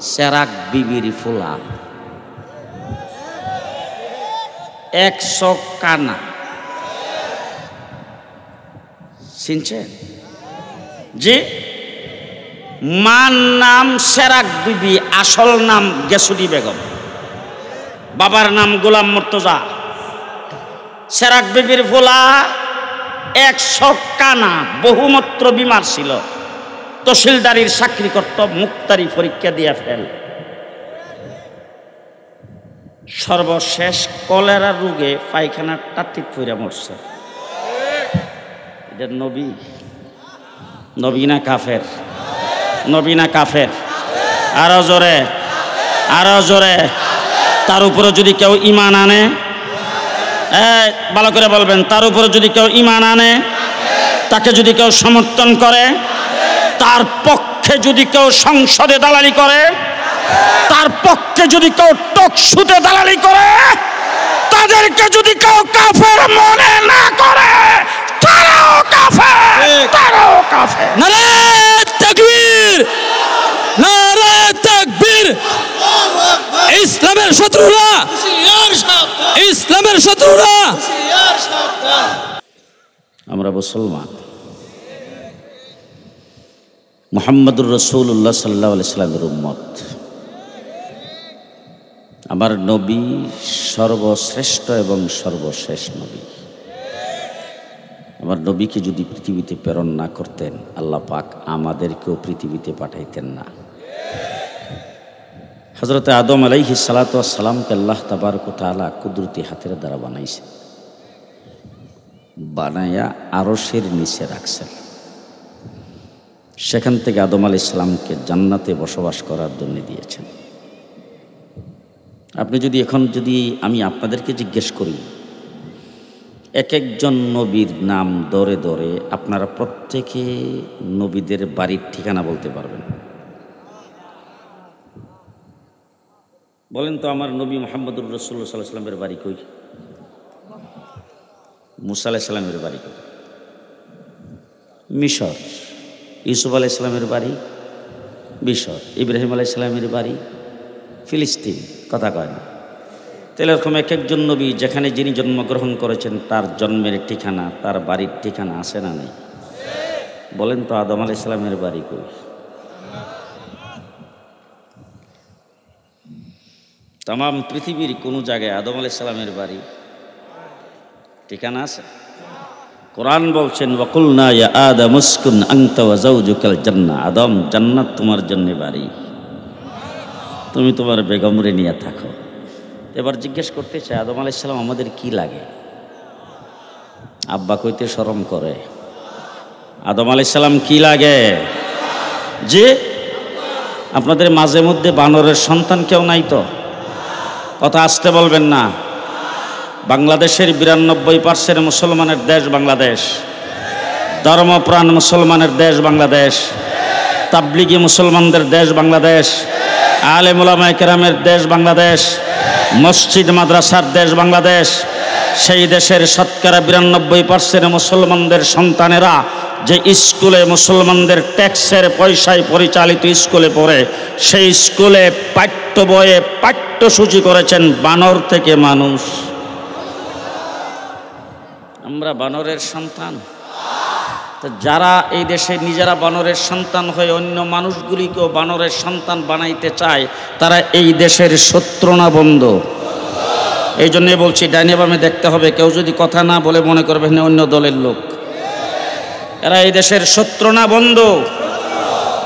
সেরাক বিবির ফুলা 100 কানা চিনছেন? জি, মার নাম সেরাক বিবি, আসল নাম গেসুদি বেগম, বাবার নাম গোলাম মুর্তজা। সেরাক বিবির ফুলা 100 কানা, বহুমাত্র বিমার ছিল, তহসিলদারির চাকরি করত, মুক্তারি পরীক্ষা দিয়া ফেল। সর্বশেষ কলেরা রোগে পায়খানার টাটিত পইরা মরছে। এটা নবী? নবী না কাফের? নবী না কাফের? আরো জোরে, আরো জোরে। তার উপরে যদি কেউ ঈমান আনে, ভালো করে বলবেন, তার উপরে যদি কেউ ঈমান আনে, তাকে যদি কেউ সমর্থন করে, তার পক্ষে যদি কেউ সংসদে দালালি করে, তার পক্ষে যদি কেউ টকশুতে দালালি করে, তাদেরকে যদি কেউ কাফের মনে না করে, তারাও কাফের, তারাও কাফের। নারে তাকবীর, নারে তাকবীর। ইসলামের শত্রুরা, ইসলামের শত্রুরা। আমরা মুসলমান, মুহাম্মদুর রাসূলুল্লাহ সাল্লাল্লাহু আলাইহি ওয়াসাল্লামের উম্মত। আমার নবী সর্বশ্রেষ্ঠ এবং সর্বশেষ নবী। আমার নবীকে যদি পৃথিবীতে প্রেরণ না করতেন, আল্লাহ পাক আমাদেরকেও পৃথিবীতে পাঠাইতেন না। হযরত আদম আলাইহিস সালাতু ওয়াস সালামকে আল্লাহ তাবারক ওয়া তাআলা কুদরতি হাতের দ্বারা বানাইছেন, বানায়া আরশের নিচে রাখছেন। সেখান থেকে আদম আলাইহিস সালামকে জান্নাতে বসবাস করার জন্য দিয়েছেন। আপনি যদি এখন যদি আমি আপনাদেরকে জিজ্ঞেস করি, এক একজন নবীর নাম ধরে ধরে আপনারা প্রত্যেকে নবীদের বাড়ির ঠিকানা বলতে পারবেন? বলেন তো, আমার নবী মুহাম্মদুর রাসূলুল্লাহ সাল্লাল্লাহু আলাইহি ওয়াসাল্লামের বাড়ি কই? মুসা আলাইহিস সালামের বাড়ি কই? মিশর। ইউসুফ আলাইহিস সালামের বাড়ি মিশর। ইব্রাহিম আলাইহিস সালামের বাড়ি ফিলিস্তিন। কথা কয় না? তাহলে এরকম এক একজন নবী যেখানে যিনি জন্মগ্রহণ করেছেন তার জন্মের ঠিকানা, তার বাড়ির ঠিকানা আছে না নেই? বলেন তো, আদম আলাইহিস সালামের বাড়ি কই? তাম পৃথিবীর কোন জায়গায় আদম আলাইহিস সালামের বাড়ি ঠিকানা আছে? কোরআন বলছেন, ওয়াকুলনা ইয়া আদম উসকুন আনতা ওয়া যাওজুকাল জান্নাহ। আদম, জান্নাত তোমার জন্য বাড়ি, তুমি তোমার বেগমরে নিয়ে থাকো। এবার জিজ্ঞেস করতে চাই, আদম আলাইহিস সালাম আমাদের কি লাগে? আব্বা কইতে শরম করে। আদম আলাইহিস সালাম কি লাগে? যে আপনাদের মাঝে মধ্যে বানরের সন্তান কেউ নাই তো? কথা আসতে বলবেন না। বাংলাদেশের 92% মুসলমানের দেশ বাংলাদেশ, ধর্মপ্রাণ মুসলমানের দেশ বাংলাদেশ, তাবলিগি মুসলমানদের দেশ বাংলাদেশ, আলেম উলামায়ে কেরামের দেশ বাংলাদেশ, মসজিদ মাদ্রাসার দেশ বাংলাদেশ। সেই দেশের শতকরা 92% মুসলমানদের সন্তানেরা যে স্কুলে মুসলমানদের ট্যাক্সের পয়সায় পরিচালিত স্কুলে পড়ে, সেই স্কুলে পাঠ্য বইয়ে পাঠ্যসূচি করেছেন বানর থেকে মানুষ। আমরা বানরের সন্তান। যারা এই দেশে নিজেরা বানরের সন্তান হয়ে অন্য মানুষগুলিকেও বানরের সন্তান বানাইতে চায়, তারা এই দেশের শত্রু না বন্ধু? এই জন্যে বলছি, ডাইনে বামে দেখতে হবে। কেউ যদি কথা না বলে মনে করবেন অন্য দলের লোক। এরা এই দেশের শত্রু না বন্ধু?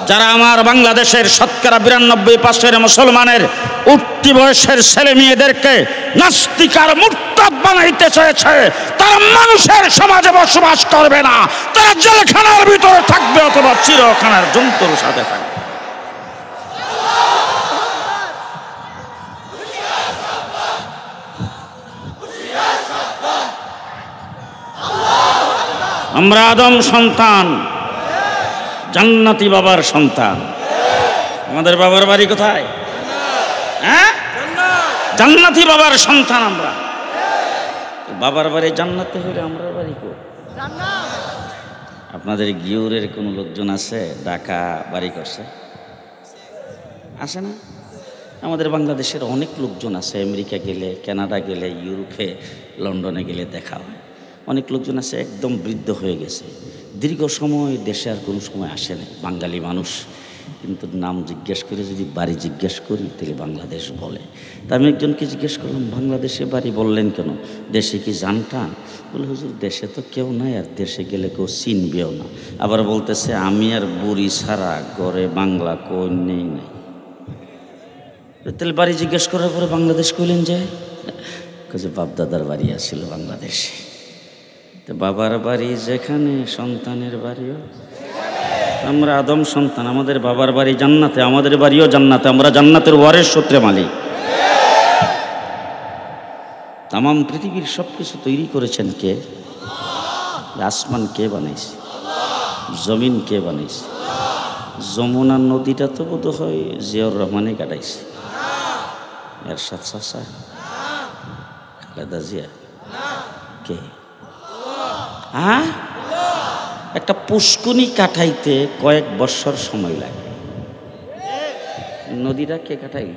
যারা আমার বাংলাদেশের শতকরা 92% মুসলমানের উঠতি বয়সের ছেলে মেয়েদেরকে নাস্তিক আর মুরতাদ বানাইতে চেয়েছে, তারা মানুষের সমাজে বসবাস করবে না, তারা জেলখানার ভিতরে থাকবে অথবা চিরখানার জন্তুর সাথে থাকবে। আমরা আদম সন্তান, জান্নাতি বাবার সন্তান। আমাদের বাবার বাড়ি কোথায়? হ্যাঁ, জান্নাতি বাবার সন্তান আমরা। বাবার বাড়ি জান্নাতে হইলে আমরা বাড়ি কো? আপনাদের গিউরের কোনো লোকজন আছে ঢাকা বাড়ি করছে? আসে না? আমাদের বাংলাদেশের অনেক লোকজন আছে, আমেরিকা গেলে, কানাডা গেলে, ইউরোপে, লন্ডনে গেলে দেখা হয়। অনেক লোকজন আছে একদম বৃদ্ধ হয়ে গেছে, দীর্ঘ সময় দেশে আর কোনো সময় আসে না, বাঙালি মানুষ, কিন্তু নাম জিজ্ঞেস করে যদি বাড়ি জিজ্ঞেস করি তাহলে বাংলাদেশ বলে। তা আমি একজনকে জিজ্ঞেস করলাম, বাংলাদেশে বাড়ি বললেন কেন? দেশে কি জানটান? বলে, হুজুর দেশে তো কেউ নাই, আর দেশে গেলে কেউ চিনবেও না। আবার বলতেছে, আমি আর বুড়ি ছাড়া ঘরে বাংলা কই নেই নাই। তাহলে বাড়ি জিজ্ঞেস করার পরে বাংলাদেশ কইলেন যে? কাজে বাপদাদার বাড়ি আসছিল বাংলাদেশে। তো বাবার বাড়ি যেখানে, সন্তানের বাড়িও। আমরা আদম সন্তান, আমাদের বাবার বাড়ি জান্নাতে, আমাদের বাড়িও জান্নাতে, আমরা জান্নাতের ওয়ারিস সূত্রে মালিক। তাম পৃথিবীর সব কিছু তৈরি করেছেন কে? আসমান কে বানাইছে? জমিন কে বানাইছে? যমুনা নদীটা তো বোধ হয় জিয়াউর রহমানে কাটাইছে। এরশাদ চাচা, খালেদা জিয়া, কে? হ্যাঁ, একটা পুষ্কুনি কাটাইতে কয়েক বছর সময় লাগে। নদীটা কে কাটাইল?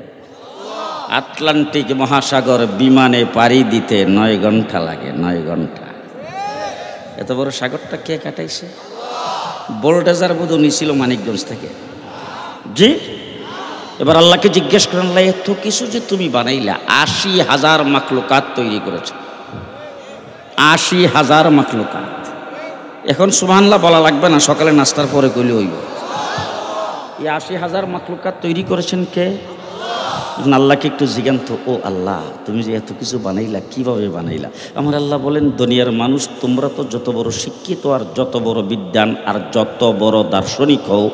আটলান্টিক মহাসাগর বিমানে পাড়ি দিতে 9 ঘন্টা লাগে, 9 ঘন্টা। এত বড় সাগরটা কে কাটাইছে? বোল্ডেজার বোধ নিছিল মানিকগঞ্জ থেকে। জি, এবার আল্লাহকে জিজ্ঞেস করেন, আল্লাহ এত কিছু যে তুমি বানাইলা, 80,000 মাখলুকাত তৈরি করেছ, 80,000 মাখলুকাত। এখন সুবহানাল্লাহ বলা লাগবে না, সকালে নাস্তার পরে কইলে হইব। এই 80,000 মাখলুকাত তৈরি করেছেন কে? আল্লাহকে একটু জিজ্ঞান্ত, ও আল্লাহ তুমি যে এত কিছু বানাইলা, কিভাবে বানাইলা? আমার আল্লাহ বলেন, দুনিয়ার মানুষ তোমরা তো যত বড় শিক্ষিত আর যত বড় বিদ্বান আর যত বড় দার্শনিক হও,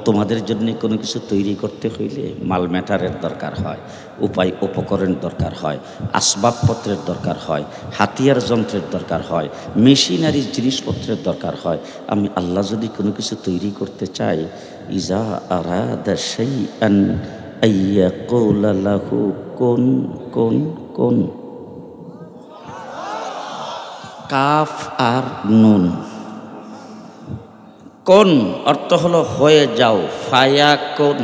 তোমাদের জন্য কোনো কিছু তৈরি করতে হইলে মাল ম্যাটারের দরকার হয়, উপায় উপকরণ দরকার হয়, আসবাবপত্রের দরকার হয়, হাতিয়ার যন্ত্রের দরকার হয়, মেশিনারি জিনিসপত্রের দরকার হয়। আমি আল্লাহ যদি কোনো কিছু তৈরি করতে চাই, ইজা আরাদা শাইআন আইয়াকুলা লাহু কুন কুন কুন। কাফ আর নুন। কোন অর্থ হলো হয়ে যাও, ফায়া কোন।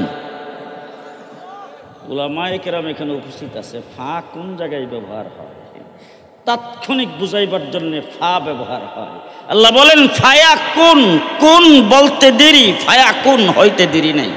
উলামায়ে কেরাম এখানে উপস্থিত আছে। ফা কোন জায়গায় ব্যবহার হয়? তাৎক্ষণিক বুঝাইবার জন্য ফা ব্যবহার হয়। আল্লাহ বলেন ফায়া কোন, কোন বলতে দেরি, ফায়া কোন হইতে দেরি নেই।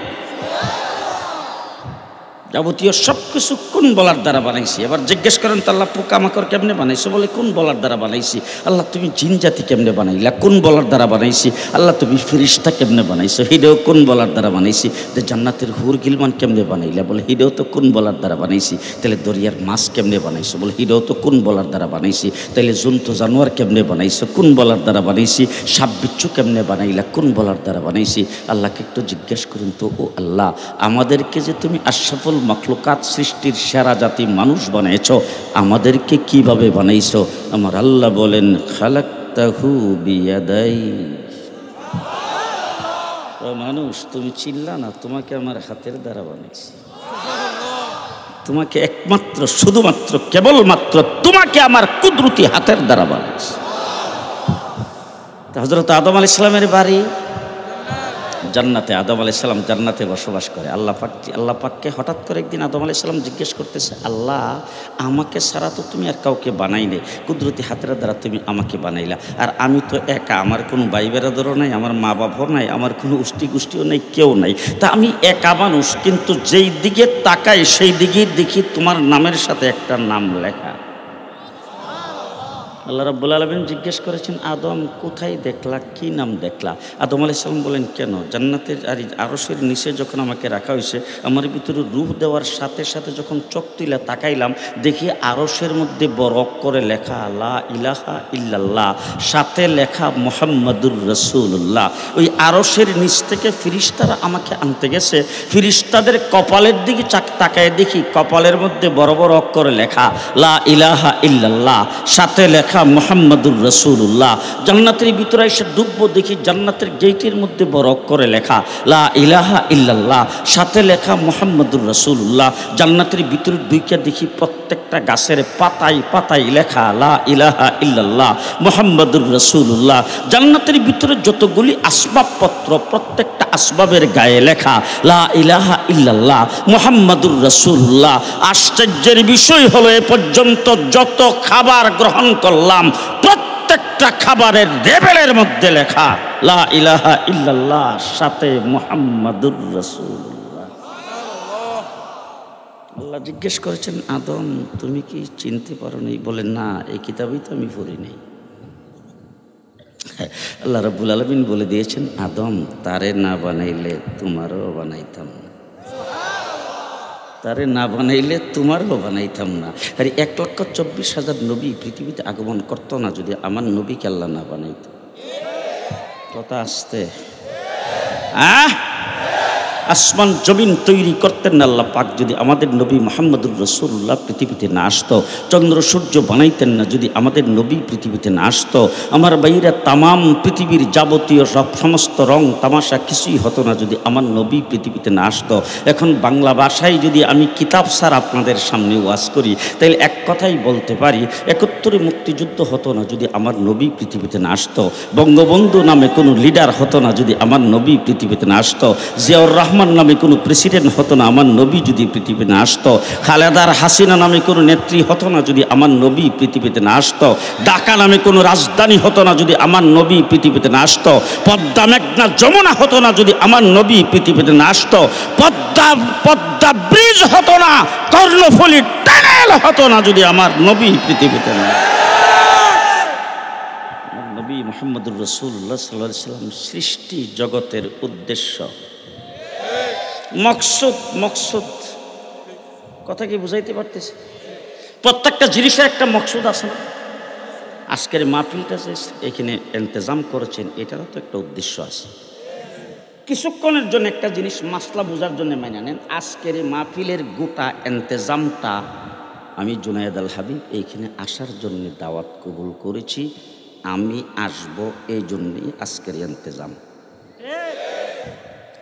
যাবতীয় সব কিছু কোন বলার দ্বারা বানাইছি। এবার জিজ্ঞেস করেন তো, আল্লাহ পোকামাকড় কেমনে বানাইছো? বলে কোন বলার দ্বারা বানাইছি। আল্লাহ তুমি জিন জাতি কেমনে বানাইলা? কোন বলার দ্বারা বানাইছি। আল্লাহ তুমি ফেরেশতা কেমনে বানাইছো? হিডেও কোন বলার দ্বারা বানাইছি। যে জান্নাতের হুর গিলমান কেমনে বানাইলা? বলে হিডেও তো কোন বলার দ্বারা বানাইছি। তাহলে দরিয়ার মাছ কেমনে বানাইছো? বলে হিডেও তো কোন বলার দ্বারা বানাইছি। তাইলে জন্তু জানোয়ার কেমনে বানাইছো? কোন বলার দ্বারা বানাইছি। সাপ বিচ্ছু কেমনে বানাইলা? কোন বলার দ্বারা বানাইছি। আল্লাহকে একটু জিজ্ঞেস করুন তো, ও আল্লাহ আমাদেরকে যে তুমি আশরাফুল মাখলুকাত সৃষ্টির সেরা জাতি মানুষ বানাইছো, আমাদেরকে কিভাবে বানাইছো? আমার আল্লাহ বলেন খালাকতাহু বিয়াদাই। ও মানুষ, তুমি চিল্লা না, তোমাকে আমার হাতের দ্বারা বানাইছি। তোমাকে একমাত্র, শুধুমাত্র, কেবলমাত্র তোমাকে আমার কুদরতি হাতের দ্বারা বানাইছি। হযরত আদম আলাইহিস সালামের বাড়ি জান্নাতে। আদম আলাইহিস সালাম জান্নাতে বসবাস করে। আল্লাহ পাককে হঠাৎ করে একদিন আদম আলাইহিস সালাম জিজ্ঞেস করতেছে, আল্লাহ আমাকে ছাড়া তো তুমি আর কাউকে বানাই নাই, কুদরতি হাতের দ্বারা তুমি আমাকে বানাইলা, আর আমি তো একা, আমার কোনো ভাই বেরাদরও নাই, আমার মা বাবাও নাই, আমার কোনো গোষ্ঠীও নাই, কেউ নাই, তা আমি একা মানুষ, কিন্তু যেই দিকে তাকাই সেই দিকেই দেখি তোমার নামের সাথে একটা নাম লেখা। আল্লাহ রাব্বুল আলামিন জিজ্ঞেস করেছেন, আদম কোথায় দেখলা, কি নাম দেখলা? আদম আলাইহিস সালাম বলেন, কেন? জান্নাতের আরশের নিচে যখন আমাকে রাখা হয়েছে, আমার ভিতরে রূহ দেওয়ার সাথে সাথে যখন চোখ তুলে তাকাইলাম, দেখি আরশের মধ্যে বড় করে লেখা লা ইলাহা ইল্লাল্লাহ, সাথে লেখা মুহাম্মাদুর রাসূলুল্লাহ। ওই আরশের নিচ থেকে ফেরেশতারা আমাকে আনতে গেছে, ফেরেশতাদের কপালের দিকে তাকায় দেখি কপালের মধ্যে বড় বড় অক্ষরে লেখা লা ইলাহা ইল্লাল্লাহ, সাথে লেখা মুহাম্মাদুর রাসূলুল্লাহ। জান্নাতের ভিতরে এসে ঢুকবো, দেখি জান্নাতের গেটের মধ্যে বড় অক্ষরে লেখা লা ইলাহা ইল্লাল্লাহ, সাথে লেখা মুহাম্মাদুর রাসূলুল্লাহ। জান্নাতের ভিতরে ঢুকে দেখি প্রত্যেকটা গাছের পাতায় পাতায় লেখা লা ইলাহা ইল্লাল্লাহ মুহাম্মাদুর রাসূলুল্লাহ। জান্নাতের ভিতরে যতগুলি আসবাবপত্র, প্রত্যেকটা আসবাবের গায়ে লেখা লা ইলাহা ইল্লাল্লাহ মুহাম্মাদুর রাসূলুল্লাহ। আশ্চর্যের বিষয় হলো এ পর্যন্ত যত খাবার গ্রহণ করলাম প্রত্যেকটা খাবারের লেবেলের মধ্যে লেখা লা ইলাহা ইল্লাল্লাহ সাথে মুহাম্মাদুর রাসূলুল্লাহ। আল্লাহ জিজ্ঞেস করেছেন, আদম তুমি কি চিনতে পারো নাই? বলেন না, এই কিতাবই তো আমি পড়ি নাই। আল্লাহ রাব্বুল আলামিন বলে দিয়েছেন, আদম তারে না বানাইলে তোমারও বানাইতাম না, তারে না বানাইলে তোমারও বানাইতাম না। আর 1,24,000 নবী পৃথিবীতে আগমন করতো না যদি আমার নবীকে আল্লাহ না বানাইত। কথা আসতে আসমান জমিন তৈরি করতেন না আল্লাহ পাক যদি আমাদের নবী মুহাম্মদুর রাসূলুল্লাহ পৃথিবীতে না আসতো। চন্দ্র সূর্য বানাইতেন না যদি আমাদের নবী পৃথিবীতে না আসতো। আমার ভাইরা, তামাম পৃথিবীর যাবতীয় সমস্ত রং তামাশা কিছুই হতো না যদি আমার নবী পৃথিবীতে না আসতো। এখন বাংলা ভাষায় যদি আমি কিতাব স্যার আপনাদের সামনে ওয়াজ করি, তাহলে এক কথাই বলতে পারি 71 মুক্তিযুদ্ধ হতো না যদি আমার নবী পৃথিবীতে না আসতো। বঙ্গবন্ধু নামে কোনো লিডার হতো না যদি আমার নবী পৃথিবীতে না আসতো। জিয়াউর রহমান নামে কোনো প্রেসিডেন্ট হতো না আমার নবী যদি পৃথিবীতে না আসতো। খালেদার হাসিনা নামে কোনো নেত্রী হতো না যদি আমার নবী পৃথিবীতে না আসতো। ঢাকা নামে কোনো রাজধানী হতো না যদি আমার নবী পৃথিবীতে না আসতো। পদ্মা মেঘনা যমুনা হতো না যদি আমার নবী পৃথিবীতে না আসতো। পদ্মা ব্রিজ হতো না, কর্ণফুলী টানেল হতো না যদি আমার নবী পৃথিবীতে না। নবী মুহাম্মদুর রাসূলুল্লাহ সাল্লাল্লাহু আলাইহি ওয়াসাল্লাম সৃষ্টি জগতের উদ্দেশ্য, মকসুদ কথা কি বুঝাইতে পারতেছে? প্রত্যেকটা জিনিসের একটা মকসুদ আছে না? আজকের মাহফিলটা যে এখানে ইন্তজাম করেছেন এটারও তো একটা উদ্দেশ্য আছে। কিছুক্ষণের জন্য একটা জিনিস মাসলা বোঝার জন্য মেনে নেন, আজকের এই মাহফিলের গোটা ইন্তজামটা আমি জুনায়েদ আল হাবিব এইখানে আসার জন্য দাওয়াত কবুল করেছি। আমি আসব এই জন্যই আজকের ইন্তজাম।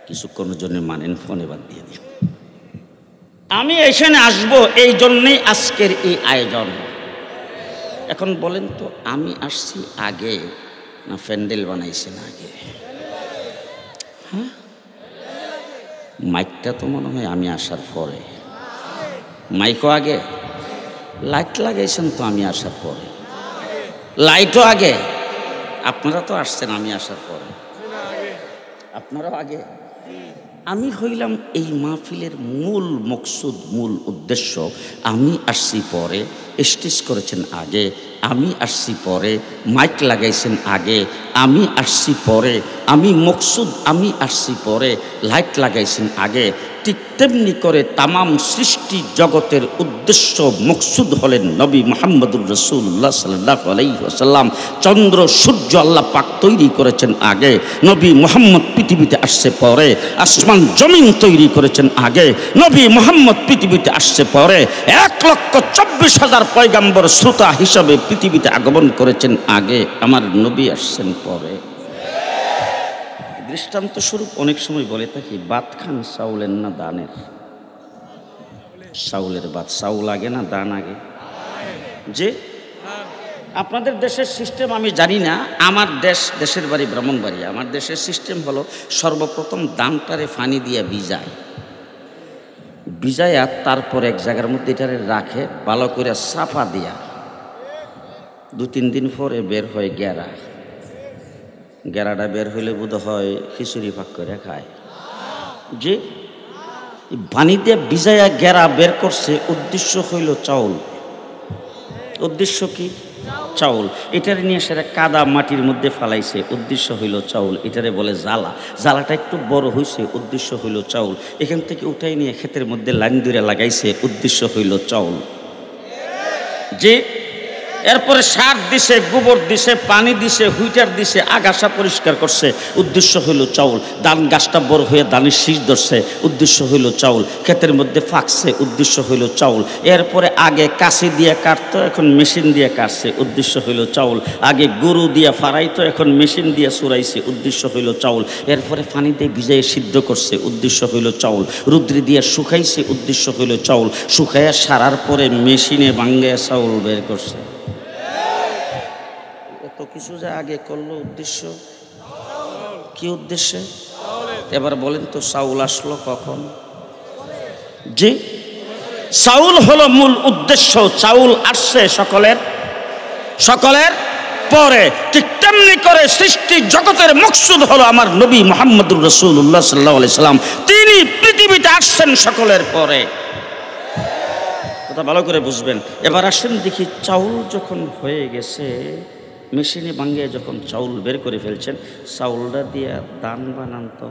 কিছুক্ষণের জন্য মানেন, ফোনে বাদ দিয়ে দিন। আমি এখানে আসব এই জন্যই আজকের এই আয়োজন। এখন বলেন তো, আমি আসছি আগে না প্যান্ডেল বানাইছেন আগে? হ্যাঁ, মাইকটা তো মনে হয় আমি আসার পরে। মাইকও আগে, লাইট লাগাইছেন তো আমি আসার পরে, লাইটও আগে। আপনারা তো আসছেন আমি আসার পরে, আপনারাও আগে। আমি হইলাম এই মাহফিলের মূল মকসুদ, মূল উদ্দেশ্য। আমি আসছি পরে, স্টেজ করেছেন আগে, আমি আসছি পরে, মাইক লাগাইছেন আগে, আমি আসছি পরে, আমি মকসুদ, আমি আসছি পরে, লাইট লাগাইছেন আগে। ঠিক তেমনি করে তামাম সৃষ্টি জগতের উদ্দেশ্য মকসুদ হলেন নবী মুহাম্মদুর রাসূলুল্লাহ সাল্লাল্লাহু আলাইহি ওয়াসাল্লাম। চন্দ্র সূর্য আল্লাহ পাক তৈরি করেছেন আগে, নবী মুহাম্মদ পৃথিবীতে আসছে পরে। আসমান জমিন তৈরি করেছেন আগে, নবী মুহাম্মদ পৃথিবীতে আসছে পরে। 1,24,000 পয়গাম্বর শ্রোতা হিসাবে পৃথিবীতে আগমন করেছেন আগে, আমার নবী আসছেন পরে। দৃষ্টান্ত স্বরূপ অনেক সময় বলে থাকি, ভাত খান চাউলের না দানের? চাউলের ভাত, চাউল আগে না দান আগে? যে আপনাদের দেশের সিস্টেম আমি জানি না, আমার দেশের বাড়ি ব্রাহ্মণবাড়িয়া। আমার দেশের সিস্টেম হলো সর্বপ্রথম দানটারে ফানি দিয়া ভিজায়া তারপর এক জায়গার মধ্যে এটারে রাখে, ভালো করে চাপা দিয়া 2-3 দিন পরে বের হয় গেরা। গেরাটা বের হইলে বোধ হয় খিচুড়ি ভাগ করে খায়। যে পানি দিয়ে ভিজাইয়া গেরা বের করছে, উদ্দেশ্য হইল চাউল। উদ্দেশ্য কি? চাউল। এটারে নিয়ে সেটা কাদা মাটির মধ্যে ফালাইছে, উদ্দেশ্য হইল চাউল। এটারে বলে জ্বালা। জ্বালাটা একটু বড় হয়েছে, উদ্দেশ্য হইল চাউল। এখান থেকে উঠাই নিয়ে ক্ষেতের মধ্যে লাইন দূরে লাগাইছে, উদ্দেশ্য হইল চাউল। যে এরপরে সার দিছে, গোবর দিছে, পানি দিছে, হুইটার দিছে, আগাছা পরিষ্কার করছে, উদ্দেশ্য হইল চাউল। ধান গাছটা বড় হয়ে ধানের শীষ ধরছে, উদ্দেশ্য হইল চাউল। ক্ষেতের মধ্যে ফাঁকছে, উদ্দেশ্য হইল চাউল। এরপরে আগে কাশি দিয়ে কাটতো, এখন মেশিন দিয়ে কাটছে, উদ্দেশ্য হইল চাউল। আগে গরু দিয়ে ফাড়াইতো, এখন মেশিন দিয়ে চুরাইছে, উদ্দেশ্য হইল চাউল। এরপরে পানি দিয়ে ভিজাইয়ে সিদ্ধ করছে, উদ্দেশ্য হইল চাউল। রুদ্রি দিয়ে শুকাইছে, উদ্দেশ্য হইল চাউল। শুকাইয়া সারার পরে মেশিনে ভাঙ্গাইয়া চাউল বের করছে। কিছু যে আগে করলো, উদ্দেশ্য কি? উদ্দেশ্যে এবার বলেন তো চাউল আসলো কখন? জি, চাউল হলো মূল উদ্দেশ্য। চাউল আসছে সকলের পরে। ঠিক তেমনি করে সৃষ্টি জগতের মকসুদ হলো আমার নবী মুহাম্মদুর রাসূলুল্লাহ সাল্লাল্লাহু আলাইহি সাল্লাম। তিনি পৃথিবীতে আসছেন সকলের পরে। কথা ভালো করে বুঝবেন। এবার আসেন দেখি, চাউল যখন হয়ে গেছে, মেশিনে ভাঙ্গে যখন চাউল বের করে ফেলছেন, চাউলটা দিয়ে দান বানান তো।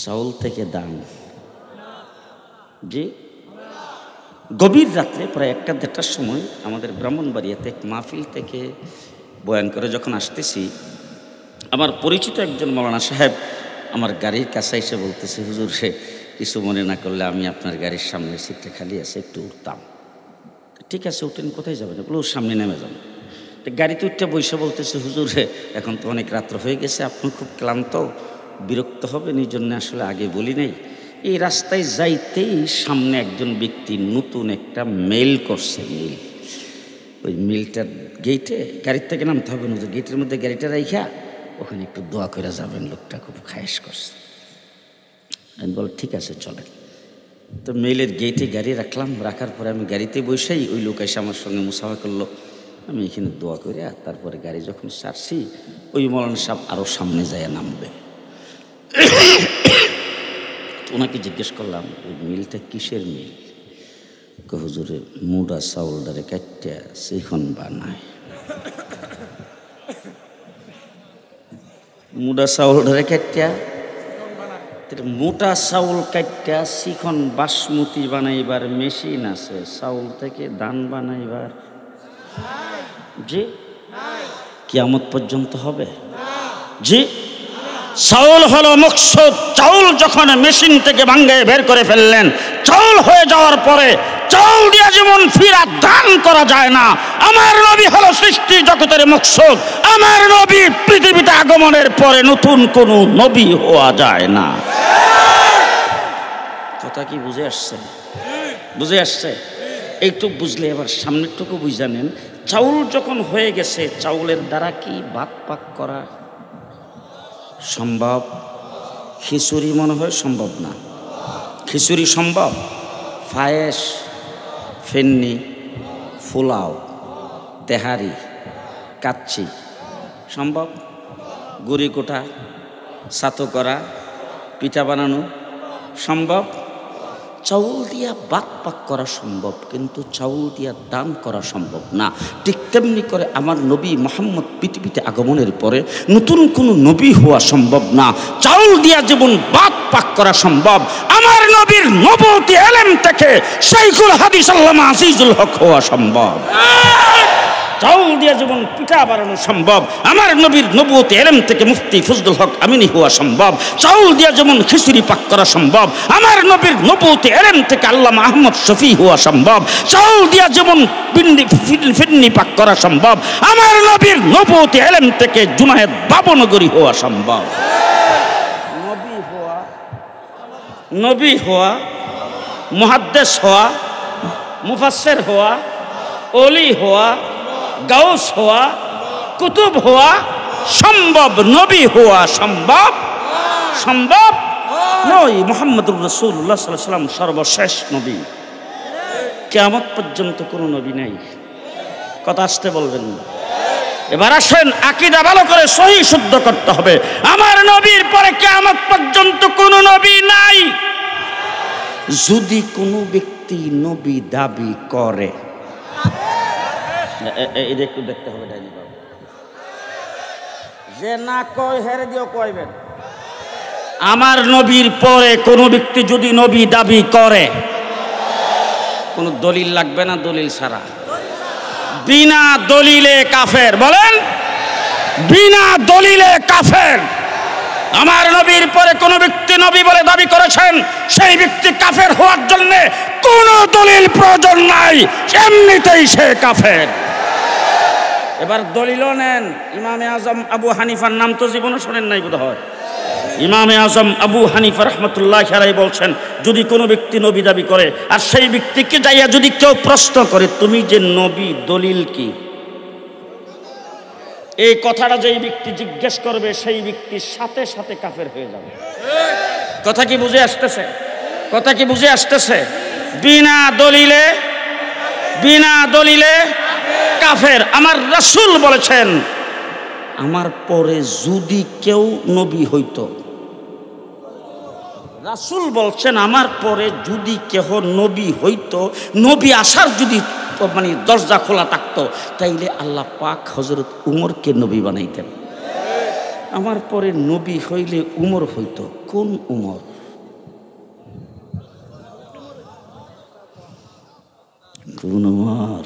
চাউল থেকে দান। জি, গভীর রাত্রে প্রায় 1-1:30টার সময় আমাদের ব্রাহ্মণবাড়িয়াতে এক মাহফিল থেকে বয়ান করে যখন আসতেছি, আমার পরিচিত একজন মাওলানা সাহেব আমার গাড়ির কাছে এসে বলতেছে, হুজুর সে কিছু মনে না করলে আমি আপনার গাড়ির সামনে সিটটা খালি আছে, একটু উঠতাম। ঠিক আছে, উঠেন, কোথায় যাবেন? বলে ওর সামনে নেমে যান। তো গাড়িতে উঠতে বসে বলতেছে, হুজুর এখন তো অনেক রাত্র হয়ে গেছে, আপনি খুব ক্লান্ত, বিরক্ত হবেন, এই জন্য আসলে আগে বলি নাই। এই রাস্তায় যাইতেই সামনে একজন ব্যক্তি নতুন একটা মেল করছে। মিল, ওই মিলটার গেটে গাড়ির থেকে নামতে হবে না, গেটের মধ্যে গাড়িটা রাইখা ওখানে একটু দোয়া করে যাবেন, লোকটা খুব খায়েশ করছে। আমি বল ঠিক আছে চলেন। তো মেলের গেটে গাড়ি রাখলাম, রাখার পরে আমি গাড়িতে বসেই ওই লোক এসে আমার সঙ্গে মুসাফা করলো। আমি এখানে দোয়া করে আর তারপরে গাড়ি যখন ছাড়ছি, ওই মৌলানা সাহেব আরও সামনে যায় নামবে। ওনাকে জিজ্ঞেস করলাম, ওই মিলটা কিসের মিল? হুজুরে মুডা চাউলটারে কাটটা শিখন বানায়। মুডা চাউলটারে কাটটা, মোটা চাউল কাটটা শিখন বাসমতি বানাইবার মেশিন আছে, চাউল থেকে ধান বানাইবার জি কিয়ামত পর্যন্ত হবে? জি, চাউল হলো মকসুদ। চাউল যখন মেশিন থেকে ভাঙ্গে বের করে ফেললেন, চাউল হয়ে যাওয়ার পরে চাউল দিয়ে যেমন ফিরা দান করা যায় না, আমার নবী হলো সৃষ্টি জগতের মকসুদ। আমার নবী পৃথিবীতে আগমনের পরে নতুন কোন নবী হওয়া যায় না। কথা কি বুঝে আসছে? বুঝে আসছে? এইটুকু বুঝলে এবার সামনেরটুকু বুঝে নেন। চাউল যখন হয়ে গেছে, চাউলের দ্বারা কি ভাত পাক করা সম্ভব? খিচুড়ি মনে হয় সম্ভব না। খিচুড়ি সম্ভব? পায়েস, ফেন্নি, পোলাও, তেহারি, কাচ্চি সম্ভব? গুড়ি কোটা, ছাতু করা, পিঠা বানানো সম্ভব? চাউল দিয়া ভাত পাক করা সম্ভব, কিন্তু চাউল দিয়া দান করা সম্ভব না। ঠিক তেমনি করে আমার নবী মুহাম্মদ পৃথিবীতে আগমনের পরে নতুন কোনো নবী হওয়া সম্ভব না। চাউল দিয়া যেমন ভাত পাক করা সম্ভব, আমার নবীর নবুয়তি ইলম থেকে শাইখুল হাদিস আল্লামা আজিজুল হক হওয়া সম্ভব। চাউল দিয়ে যেমন পিঠা বানানো সম্ভব, আমার নবীর নবুয়তি ইলম থেকে মুফতি ফজলুল হক আমিনী হওয়া সম্ভব। চাউল দিয়ে যেমন খিচুড়ি পাক করা সম্ভব, আমার নবীর নবুয়তি ইলম থেকে আল্লামা আহমদ শফি হওয়া সম্ভব। চাউল দিয়ে যেমন ফিন্নি পাক করা সম্ভব, আমার নবীর নবুয়তি ইলম থেকে জুনায়েদ বাবনগরী হওয়া সম্ভব। নবী হওয়া, মুহাদ্দিস হওয়া, মুফাসসির হওয়া, ওলি হওয়া, গাউস হওয়া, কুতুব হওয়া সম্ভব, নবী হওয়া সম্ভব নয়। মুহাম্মদুর রাসূলুল্লাহ সাল্লাল্লাহু আলাইহি ওয়াসাল্লাম সর্বশেষ নবী। কিয়ামত পর্যন্ত কোনো নবী নাই। কথা আসতে বলবেন না। এবার আসেন, আকীদা ভালো করে সহি শুদ্ধ করতে হবে। আমার নবীর পরে কিয়ামত পর্যন্ত কোনো নবী নাই। যদি কোনো ব্যক্তি নবী দাবি করে, এটা একটু দেখতে হবে, ডাইনি বাবু যে না কয় হেরে দিও কইবেন। আমার নবীর পরে কোনো ব্যক্তি যদি নবী দাবি করে, কোনো দলিল লাগবে না, দলিল ছাড়া, বিনা দলিলে কাফের। বলেন, বিনা দলিলে কাফের। আমার নবীর পরে কোনো ব্যক্তি নবী বলে দাবি করেছেন, সেই ব্যক্তি কাফের হওয়ার জন্য কোনো দলিল প্রয়োজন নাই, এমনিতেই সে কাফের। এবার দলিলও নেন। ইমামে আজম আবু হানিফার নাম তো জীবনে শোনেন নাই বোধ হয়। ইমামে আজম আবু হানিফা রাহমাতুল্লাহি আলাইহি বলছেন, যদি কোনো ব্যক্তি নবী দাবি করে আর সেই ব্যক্তিকে যাইয়া যদি কেউ প্রশ্ন করে, তুমি যে নবী, দলিল কি? এই কথাটা যেই ব্যক্তি জিজ্ঞেস করবে সেই ব্যক্তির সাথে সাথে কাফের হয়ে যাবে। কথা কি বুঝে আসতেছে? কথা কি বুঝে আসতেছে? বিনা দলিলে কাফের। আমার রাসূল বলেছেন, আমার পরে যদি কেউ নবী হইতো, রাসূল বলছেন আমার পরে যদি কেহ নবী হইতো, নবী আসার যদি মানে দরজা খোলা থাকতো, তাইলে আল্লাহ পাক হযরত উমরকে নবী বানাইতেন। আমার পরে নবী হইলে উমর হইতো। কোন উমর? কোন উমর?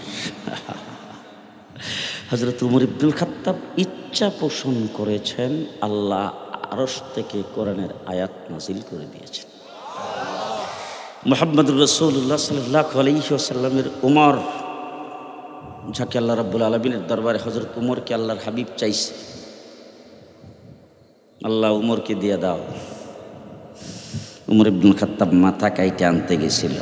হযরত উমর ইবনুল খাত্তাব ইচ্ছা পোষণ করেছেন, আল্লাহ আরশ থেকে কোরআনের আয়াত নাজিল করে দিয়েছেন। মুহাম্মদুর রাসূলুল্লাহ সাল্লাল্লাহু আলাইহি ওয়াসাল্লামের উমর, যাকে আল্লাহ রাব্বুল আলামিনের দরবারে হযরত উমরকে আল্লাহর হাবিব চাইছে, আল্লাহ উমরকে দিয়ে দাও। উমর ইবনুল খাত্তাব মাথা কাইটে আনতে গেছিল,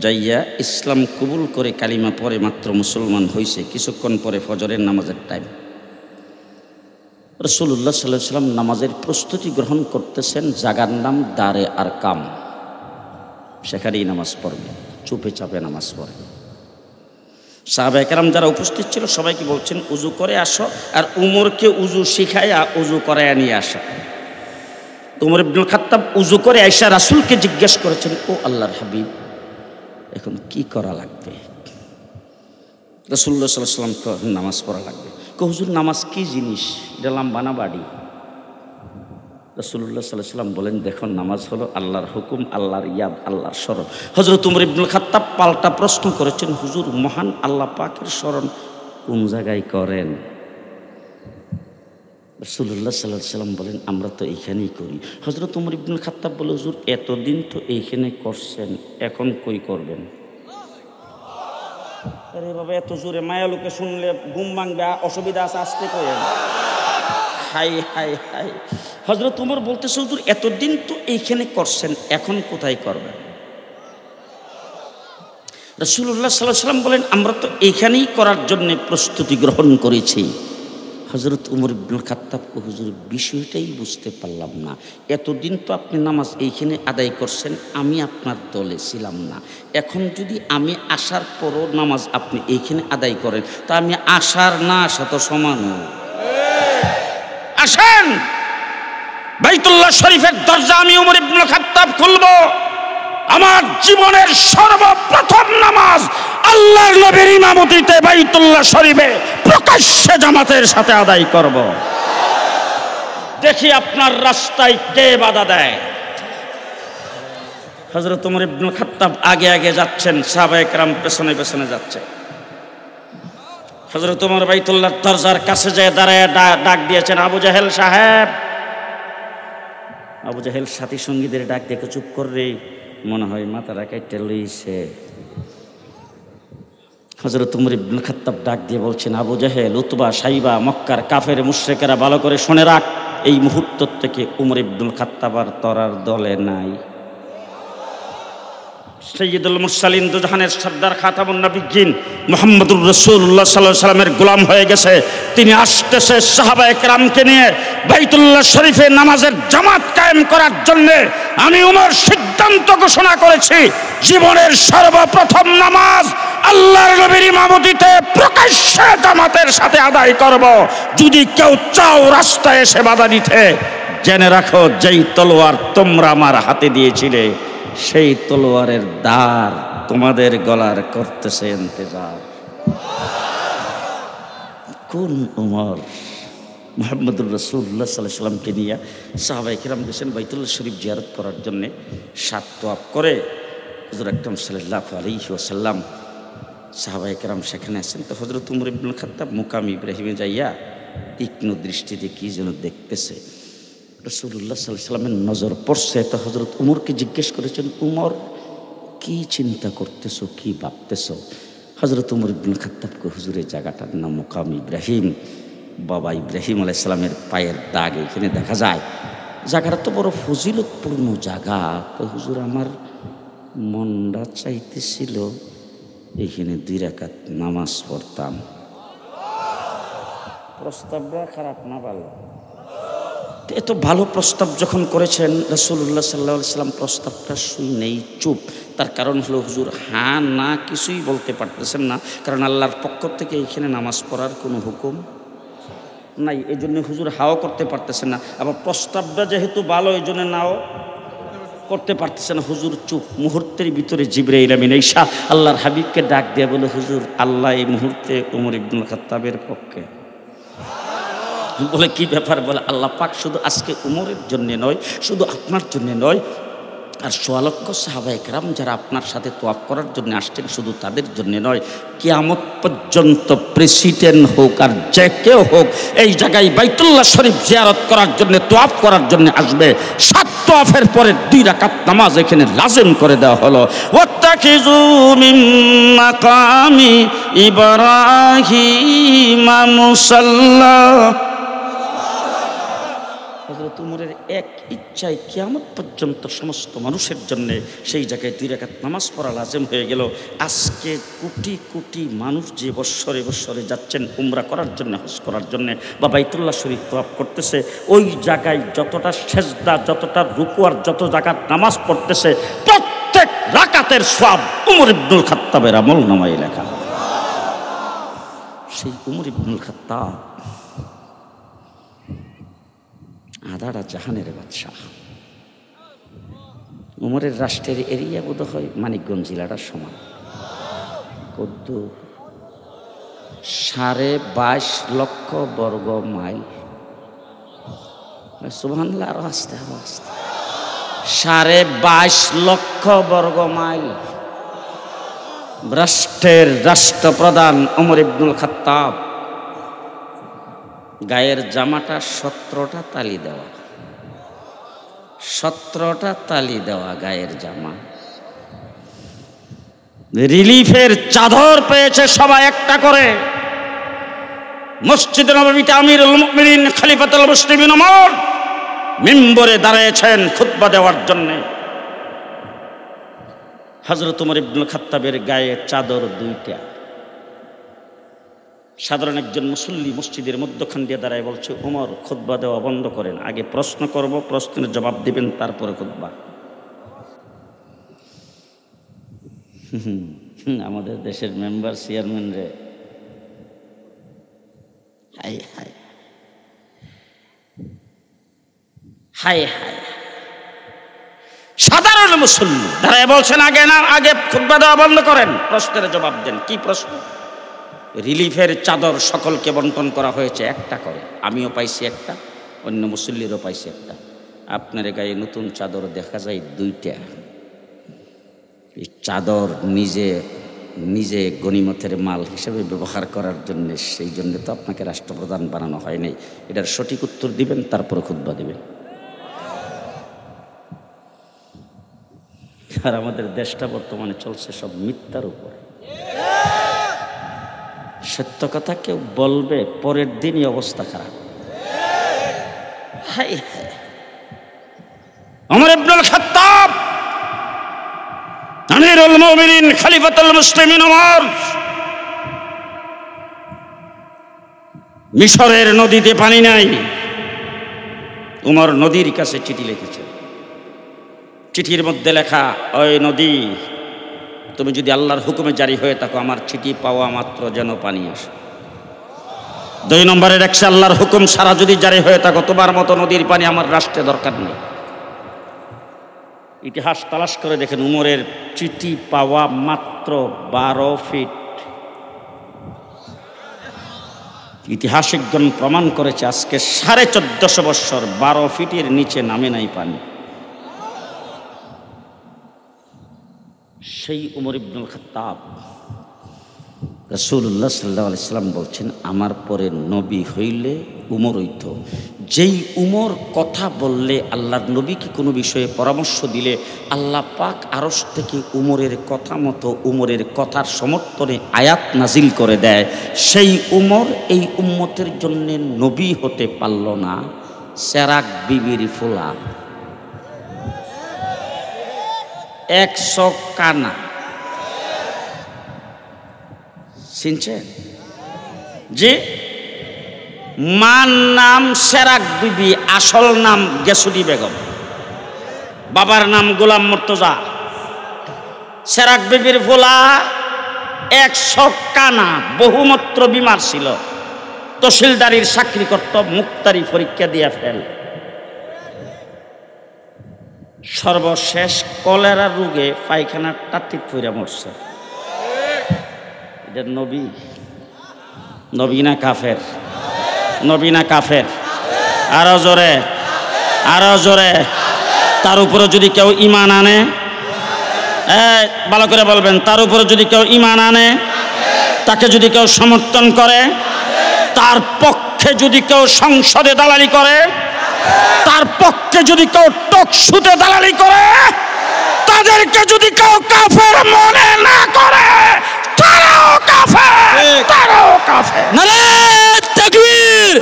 যাইয়া ইসলাম কবুল করে কালিমা পরে মাত্র মুসলমান হয়েছে। কিছুক্ষণ পরে ফজরের নামাজের টাইম, রাসূলুল্লাহ সাল্লাল্লাহু আলাইহি ওয়াসাল্লাম নামাজের প্রস্তুতি গ্রহণ করতেছেন। জাগার নাম দারে আরকাম, সেখানেই নামাজ পড়বে, চুপে চাপে নামাজ পড়ে। সাহাবায়ে কেরাম যারা উপস্থিত ছিল সবাইকে বলছেন উজু করে আসো, আর উমরকে উজু শিখাইয়া উজু করাইয়া নিয়ে আসা। উমর ইবনুল খাত্তাব উজু করে আয়েশা রাসূলকে জিজ্ঞেস করেছেন, ও আল্লাহর হাবিব, এখন কি করা লাগবে? রাসূলুল্লাহ সাল্লাল্লাহু আলাইহি ওয়াসাল্লাম নামাজ পড়া লাগবে। হুজুর নামাজ কি জিনিস? এটা লাম্বানা বাড়ি। রাসূলুল্লাহ সাল্লাল্লাহু আলাইহি ওয়াসাল্লাম বলেন, দেখো নামাজ হলো আল্লাহর হুকুম, আল্লাহর ইয়াদ, আল্লাহর স্মরণ। হযরত উমর ইবনুল খাত্তাব পাল্টা প্রশ্ন করেছেন, হুজুর মহান আল্লাহ পাকের স্মরণ কোন জায়গায় করেন? রাসূলুল্লাহ সাল্লাল্লাহু আলাইহি ওয়াসাল্লাম বলেন, আমরা তো এইখানেই করি। হযরত উমর ইবনুল খাত্তাব বলে, হুজুর এতদিন তো এইখানে করছেন, এখন কই করবেন? আরে বাবা, এত জোরে মায়া লোকে শুনলে ঘুম ভাঙবে, অসুবিধা আছে, আসতে কইেন। High high high. হযরত উমর বলতেছে, হুজুর এতদিন তো এইখানে করছেন, এখন কোথায় করবেন? রাসূলুল্লাহ সাল্লাল্লাহু আলাইহি ওয়াসাল্লাম বলেন, আমরা তো এইখানেই করার জন্য প্রস্তুতি গ্রহণ করেছি। হযরত উমর ইবনুল খাত্তাব, হুজুর বিষয়টাই বুঝতে পারলাম না। এতদিন তো আপনি নামাজ এইখানে আদায় করছেন, আমি আপনার দলে ছিলাম না। এখন যদি আমি আসার পরও নামাজ আপনি এইখানে আদায় করেন, তা আমি আসার না আসা তো সমান। আসেন, বাইতুল্লাহ শরীফের দরজা আমি উমর ইবনুল খাত্তাব খুলব। আমার জীবনের সর্বপ্রথম নামাজ আল্লাহর নবীর ইমামতিতে বাইতুল্লাহ শরীফে প্রকাশ্যে জামাতের সাথে আদায় করব। দেখি আপনার রাস্তায় কে বাধা দেয়। হযরত উমর ইবনুল খাত্তাব আগে আগে যাচ্ছেন, সাহাবায়ে কেরাম পেছনে পেছনে যাচ্ছে। হযরত উমর বাইতুল্লাহর দরজার কাছে যেয়ে দাঁড়ায় ডাক দিয়েছেন, আবু জাহেল সাহেব। আবু জাহেল সাথী সঙ্গীদের ডাক দেখে চুপ করে, মনে হয় মাথাটা কেটে লইছে। হযরত উমর ইবনুল খাত্তাব ডাক দিয়ে বলছেন, আবু জাহেল, উতবা, সাইবা, মক্কার কাফের মুশরিকেরা ভালো করে শুনে রাখ, এই মুহূর্ত থেকে উমর ইবনুল খাত্তাব আর তোরার দলে নাই। সাইয়্যিদুল মুরসালিন, দুজাহানের সর্দার, খাতামুন নবিয়্যিন মুহাম্মদুর রাসূলুল্লাহ সাল্লাল্লাহু আলাইহি ওয়াসাল্লামের গোলাম হয়ে গেছে। তিনি আসতেছে সাহাবায়ে কেরামকে নিয়ে বাইতুল্লাহ শরীফে নামাজের জামাত কায়েম করার জন্য। আমি উমর সিদ্ধান্ত ঘোষণা করেছি, জীবনের সর্বপ্রথম নামাজ আল্লাহর নবীর ইমামতিতে প্রকাশ্যে জামাতের সাথে আদায় করব। যদি কেউ চাও রাস্তায় এসে বাধা দিতে, জেনে রাখো, যেই তলোয়ার তোমরা আমার হাতে দিয়েছিলে সেই তলোয়ারের দার তোমাদের গলার করতেছে ইন্তজার। কোন উমর? মুহাম্মদুর রাসূলুল্লাহ সাল্লাল্লাহু আলাইহি ওয়াসাল্লামকে নিয়ে সাহাবায়ে কেরাম গেছেন বাইতুল্লাহ শরীফ জিয়ারত করার জন্য। 7 তোয়াফ করে হুজুর আকরাম সাল্লাল্লাহু আলাইহি ওয়াসাল্লাম, সাহাবায়ে কেরাম সেখানে আছেন। তো হযরত উমর ইবনুল খাত্তাব মুকাম ইব্রাহিমে যাইয়া তীক্ষ্ণ দৃষ্টিতে কি যেন দেখতেছে। রাসূলুল্লাহ সাল্লাল্লাহু আলাইহি ওয়াসাল্লামের নজর পড়ছে। তো হযরত উমরকে জিজ্ঞেস করেছেন, উমর কি চিন্তা করতেছো, কি ভাবতেছো? হযরত উমর ইবনুল খাত্তাবকে, হুজুরের জায়গাটার নাম মুকাম ইব্রাহিম, বাবা ইব্রাহিম আলাইহিস সালামের পায়ের দাগ এখানে দেখা যায়। জায়গাটা তো বড় ফজিলতপূর্ণ জায়গা। তো হুজুর, আমার মনটা চাইতেছিল এখানে 2 রাকাত নামাজ পড়তাম। প্রস্তাবটা খারাপ না ভালো? এত ভালো প্রস্তাব যখন করেছেন, রাসূলুল্লাহ সাল্লাল্লাহু আলাইহি ওয়াসাল্লাম প্রস্তাবটা শুই নেই, চুপ। তার কারণ হলো হুজুর হ্যাঁ না কিছুই বলতে পারতেছেন না, কারণ আল্লাহর পক্ষ থেকে এখানে নামাজ পড়ার কোনো হুকুম নাই। এই জন্য হুজুর হাও করতে পারতেছেন না। আবার প্রস্তাবটা যেহেতু ভালো, এই জন্য নাও করতে পারতেছে না। হুজুর চুপ। মুহূর্তের ভিতরে জিবরাইল আমিন ঈসা আল্লাহর হাবিবকে ডাক দিয়ে বলে, হুজুর আল্লাহ এই মুহূর্তে ওমর ইবনুল খাত্তাবের পক্ষে। বলে কি ব্যাপার? বলে আল্লাহ পাক শুধু আজকে উমরের জন্য নয়, শুধু আপনার জন্য নয়, আর সোয়া লক্ষ সাহাবায়ে কেরাম যারা আপনার সাথে তোয়াফ করার জন্য আসছেন, শুধু তাদের জন্য নয়, কিয়ামত পর্যন্ত প্রেসিডেন্ট হোক আর যে কেউ হোক, এই জায়গায় বাইতুল্লাহ শরীফ জিয়ারত করার জন্য, তোয়াফ করার জন্য আসবে। 7 তোয়াফের পরে 2 রাকাত নামাজ এখানে লাজিম করে দেওয়া হলো। ওয়াত্তাখিযু মিন মাকামি ইব্রাহিম মুসাল্লা। হযরত উমরের এক ইচ্ছায় কিয়ামত পর্যন্ত সমস্ত মানুষের জন্য সেই জায়গায় 2 রাকাত নামাজ পড়া লাজিম হয়ে গেল। আজকে কোটি কোটি মানুষ যে বৎসরে বৎসরে যাচ্ছেন উমরা করার জন্য, হজ করার জন্য, বা বাইতুল্লাহ শরীফ তোয়াফ করতেছে, ওই জায়গায় যতটা সেজদা, যতটা রুকু আর যত জায়গার নামাজ পড়তেছে, প্রত্যেক রাকাতের সওয়াব উমর ইবনুল খাত্তাবের আমলনামায় লেখা। সেই উমর ইবনুল খাত্তাব আধারা জাহানের বাদশাহ। উমরের রাষ্ট্রের এরিয়া বোধ হয় মানিকগঞ্জ জেলাটার সমান। কত? 22.5 লক্ষ বর্গ মাইল। সুবহানাল্লাহ, আরো আস্তে আরো আস্তে। 22.5 লক্ষ বর্গ মাইল। রাষ্ট্রের রাষ্ট্রপ্রধান ওমর ইবনুল খাত্তাব। গায়ের জামাটা 17টা তালি দেওয়া, 17টা তালি দেওয়া গায়ের জামা। রিলিফের চাদর পেয়েছে সবাই একটা করে। মসজিদে নববীতে আমিরুল মুমিনিন খলিফাতুল মুসলিমিন ওমর মিম্বরে দাঁড়িয়েছেন খুতবা দেওয়ার জন্য। হযরত ওমর ইবনুল খাত্তাবের গায়ে চাদর 2টা। সাধারণ একজন মুসল্লি মসজিদের মধ্যখান দিয়ে দাঁড়ায় বলছে, ওমর খুতবা দেওয়া বন্ধ করেন, আগে প্রশ্ন করব, প্রশ্নের জবাব দিবেন, তারপরে খুতবা। আমাদের দেশের মেম্বার চেয়ারম্যান রে হাই হাই হাই হাই, সাধারণ মুসল্লি দাঁড়ায় বলছেন আগে না, আগে খুতবা দেওয়া বন্ধ করেন, প্রশ্নের জবাব দেন। কি প্রশ্ন? রিলিফের চাদর সকলকে বন্টন করা হয়েছে একটা করে, আমিও পাইছি একটা, অন্য মুসল্লিরও পাইছি একটা। আপনার গায়ে নতুন চাদর দেখা যায় 2টা। এই চাদর নিজে নিজে গনিমতের মাল হিসেবে ব্যবহার করার জন্য, সেই জন্য তো আপনাকে রাষ্ট্রপ্রধান বানানো হয় নাই। এটার সঠিক উত্তর দিবেন, তারপর খুতবা দিবেন। আর আমাদের দেশটা বর্তমানে চলছে সব মিথ্যার উপর। সত্য কথা কেউ বলবে, পরের দিনই অবস্থা খারাপ। হাই হাই, ওমর ইবনুল খাত্তাব আমিরুল মুমিনিন খলিফাতুল মুসলিমিন ওমর মিশরের নদীতে পানি নাই। ওমর নদীর কাছে চিঠি লিখেছে। চিঠির মধ্যে লেখা, ওই নদী, তুমি যদি আল্লাহর হুকুমে জারি হয়ে থাকো, আমার চিঠি পাওয়া মাত্র যেন পানি আসে। 2 নম্বরের একশে আল্লাহর হুকুম সারা যদি জারি হয়ে থাকো, তোমার মতো নদীর পানি আমার রাষ্ট্রে দরকার নেই। ইতিহাস তালাশ করে দেখেন, উমরের চিঠি পাওয়া মাত্র 12 ফিট। ইতিহাসিকগণ প্রমাণ করেছে আজকে 1450 বৎসর 12 ফিটের নিচে নামে নাই পানি। সেই উমর ইবনুল খাত্তাব, রাসূলুল্লাহ সাল্লাল্লাহু আলাইহি সাল্লাম বলছেন, আমার পরে নবী হইলে উমর হইত। যেই উমর কথা বললে, আল্লাহর নবীকে কোনো বিষয়ে পরামর্শ দিলে, আল্লাহ পাক আরশ থেকে উমরের কথা মতো, উমরের কথার সমর্থনে আয়াত নাজিল করে দেয়, সেই উমর এই উম্মতের জন্য নবী হতে পারল না। সেরাক বিবির ফুলা, 100 কানা, চিনছেন? যে মার নাম সেরাক বিবি, আসল নাম গেসুদি বেগম, বাবার নাম গোলাম মুর্তজা। সেরাক বিবির ভোলা 100 কানা, বহুমাত্র বিমার ছিল, তহসিলদারির চাকরি করত, মুক্তারি পরীক্ষা দিয়া ফেল। সর্বশেষ কলেরা রোগে পায়খানার টাটি পইরা মরছে। এটা নবী? নবী না কাফের? নবী না কাফের? আরো জোরে, আরো জোরে। তার উপরে যদি কেউ ঈমান আনে, ভালো করে বলবেন, তার উপরে যদি কেউ ঈমান আনে, তাকে যদি কেউ সমর্থন করে, তার পক্ষে যদি কেউ সংসদে দালালি করে, তার পক্ষে যদি কেউ টকশুতে দালালি করে, তাদেরকে যদি কেউ কাফের মনে না করে, তারাও কাফের, তারাও কাফের। নারায়ে তাকবীর,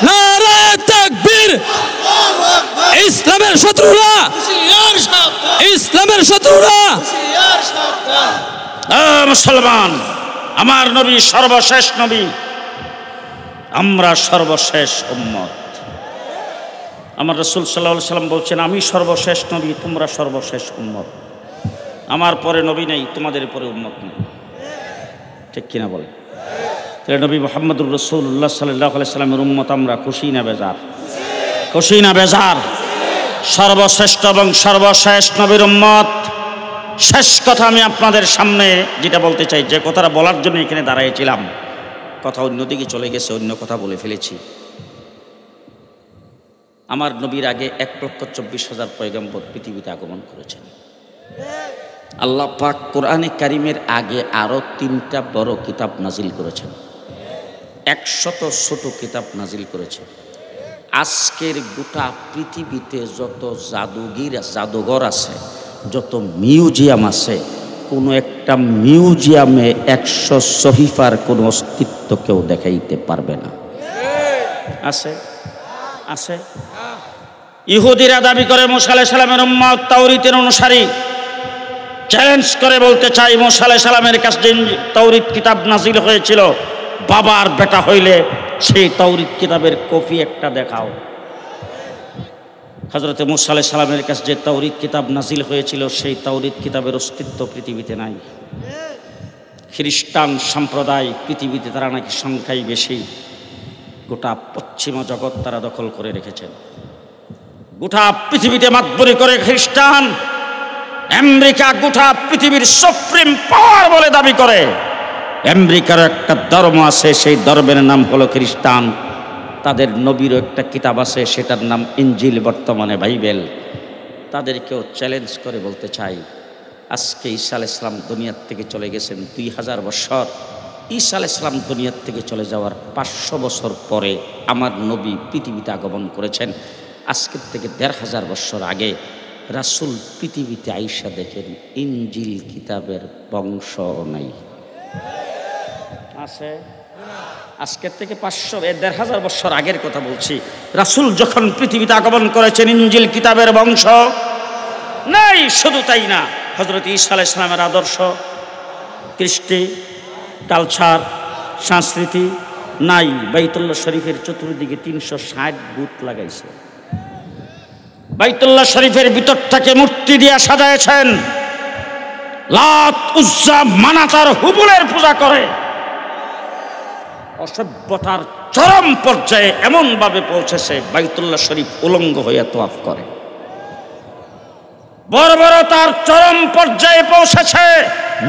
নারায়ে তাকবীর। ইসলামের শত্রুরা, ইসলামের শত্রুরা। মুসলমান, আমার নবী সর্বশেষ নবী, আমরা সর্বশেষ উম্মত। আমার রাসূল সাল্লাল্লাহু আলাইহি সাল্লাম বলছেন, আমি সর্বশেষ নবী, তোমরা সর্বশেষ উম্মত। আমার পরে নবী নেই, তোমাদের পরে উম্মত নেই। ঠিক কিনা বলে? তাহলে নবী মুহাম্মদুর রাসূলুল্লাহ সাল্লাল্লাহু আলাইহি সাল্লামের উম্মত আমরা, খুশি না বেজার? খুশি না বেজার? সর্বশ্রেষ্ঠ এবং সর্বশেষ নবীর উম্মত। শেষ কথা আমি আপনাদের সামনে যেটা বলতে চাই, যে কথাটা বলার জন্য এখানে দাঁড়িয়েছিলাম, কথা অন্যদিকে চলে গেছে, অন্য কথা বলে ফেলেছি। আমার নবীর আগে 1,24,000 পয়গম্বর পৃথিবীতে আগমন করেছেন। আল্লাহ পাক কোরআনে কারিমের আগে আরো 3টা বড় কিতাব নাজিল করেছেন, 100 ছোট কিতাব নাজিল করেছেন। আজকের গোটা পৃথিবীতে যত জাদুঘর আছে, যত মিউজিয়াম আছে, কোনো একটা মিউজিয়ামে 100 সহিফার কোনো অস্তিত্ব কেউ দেখাইতে পারবে না। আছে? আছে? ইহুদিরা দাবি করে মুসা আলাইহিস সালামের উম্মত, তাওরীতের অনুসারী। চ্যালেঞ্জ করে বলতে চাই, মুসা আলাইহিস সালামের কাছে তাওরীত কিতাব নাজিল হয়েছিল, বাবার বেটা হইলে সেই তাওরীত কিতাবের কপি একটা দেখাও। হযরতে মুসা আলাইহিস সালামের কাছে যে তাওরীত কিতাব নাজিল হয়েছিল, সেই তাওরীত কিতাবের অস্তিত্ব পৃথিবীতে নাই। খ্রিস্টান সম্প্রদায় পৃথিবীতে, তারা নাকি সংখ্যাই বেশি। গোটা পশ্চিমা জগৎ তারা দখল করে রেখেছেন। গোটা পৃথিবীতে মাতবরি করে খ্রিস্টান। আমেরিকা গোটা পৃথিবীর সুপ্রিম পাওয়ার বলে দাবি করে। আমেরিকার একটা ধর্ম আছে, সেই ধর্মের নাম হলো খ্রিস্টান। তাদের নবীরও একটা কিতাব আছে, সেটার নাম ইনজিল, বর্তমানে বাইবেল। তাদেরকেও চ্যালেঞ্জ করে বলতে চাই, আজকে ঈসা আলাইহিস সালাম দুনিয়ার থেকে চলে গেছেন 2000 বছর। ঈসা আলাইহিস সালাম দুনিয়ার থেকে চলে যাওয়ার 500 বছর পরে আমার নবী পৃথিবীতে আগমন করেছেন। আজকের থেকে 1500 বছর আগে রাসূল পৃথিবীতে আইসা দেখেন ইনজিল কিতাবের বংশ নাই। আছে? আজকের থেকে 1500 বছর আগের কথা বলছি। রাসূল যখন পৃথিবীতে আগমন করেছেন, ইনজিল কিতাবের বংশ নাই। শুধু তাই না, হযরত ঈসা আলাইহিস সালামের আদর্শ, কৃষ্টি, কালচার, সংস্কৃতি নাই। বাইতুল্লাহ শরীফের চতুর্দিকে 360 বুত লাগাইছে। বাইতুল্লাহ শরীফের ভিতরটাকে মূর্তি দিয়ে সাজাইছেন। লাত, উজ্জা, মানাতার, হুবলের পূজা করে। অসভ্যতার চরম পর্যায়ে এমন ভাবে পৌঁছেছে, বাইতুল্লাহ শরীফ উলঙ্গ হয়ে তোয়াফ করে। বর্বরতার চরম পর্যায়ে পৌঁছেছে,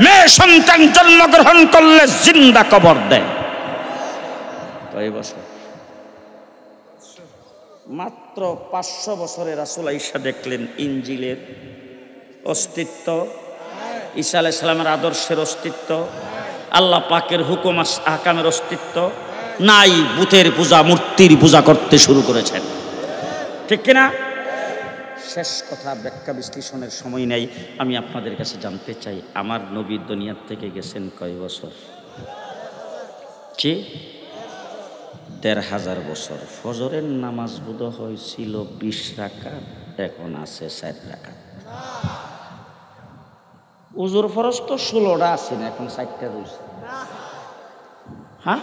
মেয়ে সন্তান জন্মগ্রহণ করলে জিন্দা কবর দেয়। কয় বছর? মাত্র 500 বছরে রাসূল আইসা দেখলেন ইনজিলের অস্তিত্ব, ঈসা আলাইহিস সালামের আদর্শের অস্তিত্ব, আল্লাহ পাকের হুকুম আহকামের অস্তিত্ব নাই। বুতের পূজা, মূর্তির পূজা করতে শুরু করেছেন। ঠিক কিনা? শেষ কথা, ব্যাখ্যা বিশ্লেষণের সময় নেই। আমি আপনাদের কাছে জানতে চাই, আমার নবী দুনিয়ার থেকে গেছেন কয় বছর? 1500 বছর। ফজরের নামাজ বোধ হয়েছিল 20 রাকাত, এখন আছে 4 রাকাত। উজুর ফরজ তো 16টা আছে না, এখন 4টা রয়েছে। হ্যাঁ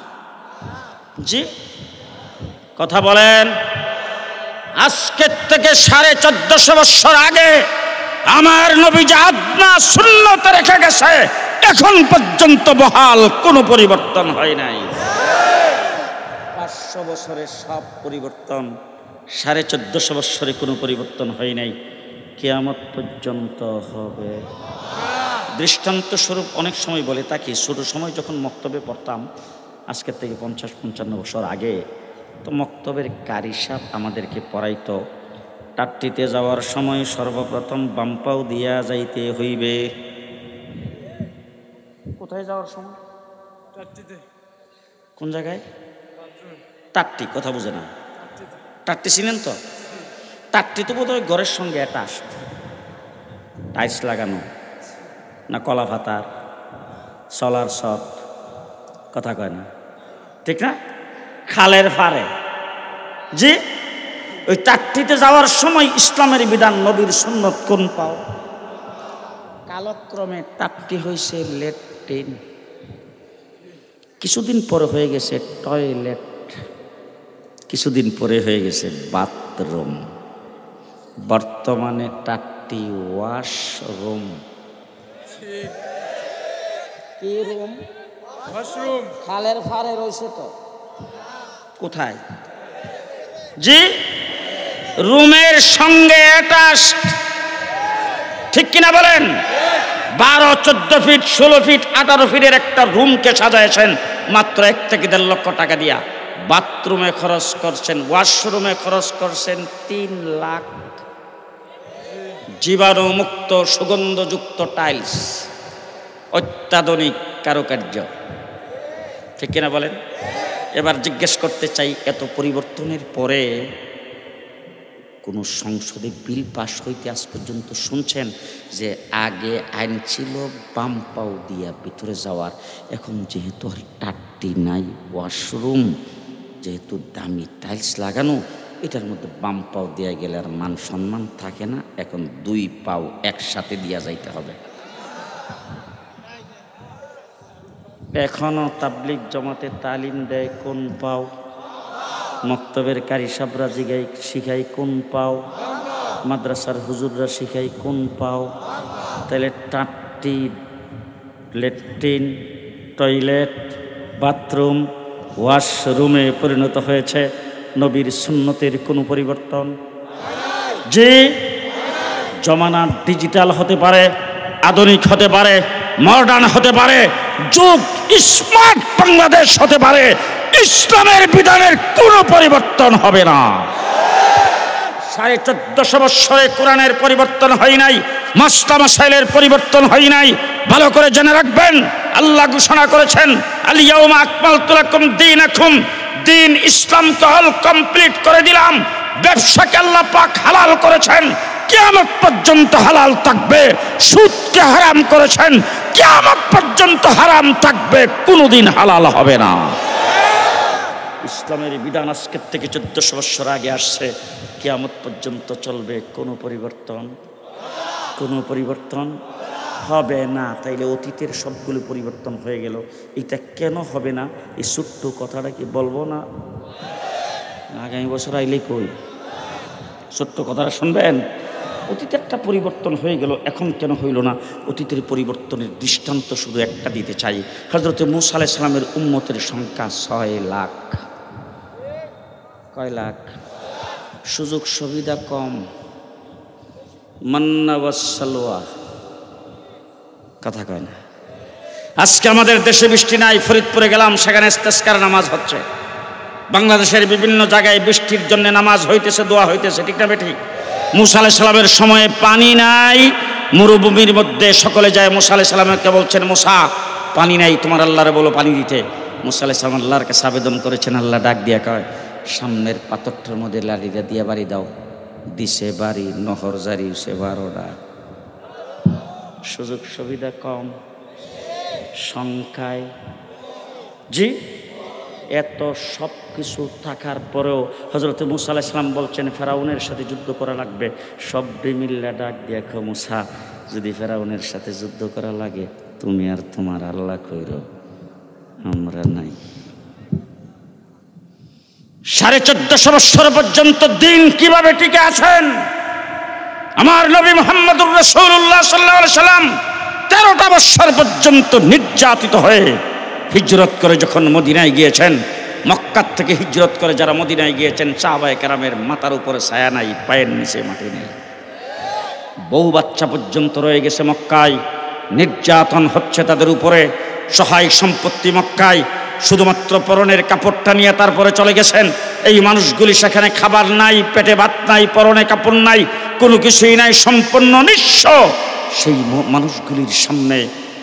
জি, কথা বলেন। আজকের থেকে 1450 বছর আগে আমার নবী যে আদনা সুন্নত রেখে গেছে এখন পর্যন্ত বহাল, কোনো পরিবর্তন হয় নাই। 500 বছরের সব পরিবর্তন, 1450 বছরে কোনো পরিবর্তন হয় নাই, কিয়ামত পর্যন্ত হবে। দৃষ্টান্ত স্বরূপ অনেক সময় বলে থাকি, ছোট সময় যখন মক্তবে পড়তাম, আজকের থেকে 50-55 বছর আগে, তো মক্তবের কারি সাহেব আমাদেরকে পড়াইতো, টাট্টিতে যাওয়ার সময় সর্বপ্রথম বাম্পাও দিয়া যাইতে হইবে। কোথায় যাওয়ার সময়? কোন জায়গায়? টাট্টি, কথা বুঝে না। টাট্টি চিনেন তো? টাট্টি তো বোধ হয় ঘরের সঙ্গে অ্যাটাচ, টাইলস লাগানো না, কলা ভাতার, সলার সট, কথা কয় না, ঠিক না? খালের পারে, জি ওই টাট্টিতে যাওয়ার সময় ইসলামের বিধান, নবীর সুন্নত কোন পাও? কালক্রমে টাট্টি হয়েছে ল্যাট্রিন, কিছুদিন পরে হয়ে গেছে টয়লেট, কিছুদিন পরে হয়ে গেছে বাথরুম, বর্তমানে টাট্টি ওয়াশরুম। কি রুম? ওয়াশরুম। খালের ফারে রয়েছে তো কোথায়? জি রুমের সঙ্গে অ্যাটাচ, ঠিক কিনা বলেন? 12-14 ফিট, 16 ফিট, 18 ফিটের একটা রুমকে সাজাইছেন মাত্র 1 থেকে 1.5 লক্ষ টাকা দিয়া। বাথরুমে খরচ করছেন, ওয়াশরুমে খরচ করছেন 3 লাখ। জীবাণুমুক্ত সুগন্ধযুক্ত টাইলস, অত্যাধুনিক কারুকার্য, ঠিক কিনা বলেন? এবার জিজ্ঞেস করতে চাই, এত পরিবর্তনের পরে কোন সংসদে বিল পাশ হইতে আজ পর্যন্ত শুনছেন যে আগে আইন ছিল বাম পাও দিয়া ভিতরে যাওয়ার, এখন যেহেতু আর টাট্টি নাই, ওয়াশরুম যেহেতু দামি টাইলস লাগানো, এটার মধ্যে বাম পাও দেওয়া গেলে আর মান সম্মান থাকে না, এখন 2 পাও একসাথে দিয়া যাইতে হবে। এখনো তাবলিগ জমাতে তালিম দেয় কোন পাও, মক্তবের কারি সাবরা জিগাই শিখাই কোন পাও, মাদ্রাসার হুজুররা শিখাই কোন পাও। তাহলে টাট্টি, ল্যাট্রিন, টয়লেট, বাথরুম, ওয়াশরুমে পরিণত হয়েছে, নবীর সুন্নতের কোনো পরিবর্তন? যে জমানা ডিজিটাল হতে পারে, আধুনিক হতে পারে, মডার্ন হতে পারে, যুগ স্মার্ট বাংলাদেশ হতে পারে, ইসলামের বিধানের কোনো পরিবর্তন হবে না। 1450 বৎসরে কোরআনের পরিবর্তন হয় নাই, মাসলা মাসাইলের পরিবর্তন হয় নাই। ভালো করে জেনে রাখবেন, আল্লাহ ঘোষণা করেছেন আল ইয়াউমা আকমালতু লাকুম দীনাকুম, দিন ইসলামকে হল কমপ্লিট করে দিলাম। ব্যবসাকে আল্লাহ পাক হালাল করেছেন, কিয়ামত পর্যন্ত হালাল থাকবে। সুদকে হারাম করেছেন, কিয়ামত পর্যন্ত হারাম থাকবে, কোনোদিন হালাল হবে না। ইসলামের বিধান আজকের থেকে 1400 বছর আগে আসছে, কিয়ামত পর্যন্ত চলবে, কোনো পরিবর্তন হবে না। তাইলে অতীতের সবগুলো পরিবর্তন হয়ে গেল, এটা কেন হবে না? এই ছোট্ট কথাটা কি বলবো না? আগামী বছর আইলে কই, ছোট্ট কথাটা শুনবেন। অতীতেরটা পরিবর্তন হয়ে গেল, এখন কেন হইল না? অতীতের পরিবর্তনের দৃষ্টান্ত শুধু একটা দিতে চাই। হযরত মূসা আলাইহিস সালামের উম্মতের সংখ্যা 6 লাখ। কয় লাখ? সুযোগ সুবিধা কম, মান্না ওয়াস সালওয়া, কথা কয় না। আজকে আমাদের দেশে বৃষ্টি নাই, ফরিদপুরে গেলাম, সেখানে ইস্তেসকার নামাজ হচ্ছে। বাংলাদেশের বিভিন্ন জায়গায় বৃষ্টির জন্য নামাজ হইতেছে, দোয়া হইতেছে, ঠিক না বেঠিক? মূসা আলাইহিস সালামের সময়ে পানি নাই, মরুভূমির মধ্যে সকলে যায় মূসা আলাইহিস সালামকে বলছেন, মূসা পানি নাই, তোমার আল্লাহরে বলো পানি দিতে। মূসা আলাইহিস সালাম আল্লাহর কাছে আবেদন করেছেন, আল্লাহ ডাক দিয়া কয়, সামনের পাথরটার মধ্যে লাড়িটা দিয়া বাড়ি দাও। দিছে বাড়ি, নহর জারি হইছে 12টা। সুযোগ সুবিধা কম, সংখ্যায়, জি এত সব কিছু থাকার পরেও হযরত মূসা আলাইহিস সালাম বলছেন ফেরাউনের সাথে যুদ্ধ করা লাগবে। সব মিল্লা ডাক দেখো, মূসা যদি ফেরাউনের সাথে যুদ্ধ করা লাগে, তুমি আর তোমার আল্লাহ কইরো, আমরা নাই। 1450 বছর পর্যন্ত দিন কিভাবে টিকে আছেন? আমার নবী মুহাম্মদুর রাসূলুল্লাহ সাল্লাল্লাহু আলাইহি সাল্লাম 13টা বছর পর্যন্ত নির্যাতিত হয়ে হিজরত করে যখন মদিনায় গিয়েছেন, মক্কা থেকে হিজরত করে যারা মদিনায় গিয়েছেন, সাহাবায়ে কেরামের মাথার উপরে ছায়া নাই, পায়ের নিচে মাটি নেই, বউ বাচ্চা পর্যন্ত রয়ে গেছে মক্কায়, নির্যাতন হচ্ছে তাদের উপরে, সহায় সম্পত্তি মক্কায়, শুধুমাত্র পরনের কাপড়টা নিয়ে তারপরে চলে গেছেন। এই মানুষগুলি সেখানে খাবার নাই, পেটে ভাত নাই, পরনে কাপড় নাই, কোনো কিছুই নাই, সম্পূর্ণ নিঃস্ব। সেই মানুষগুলির সামনে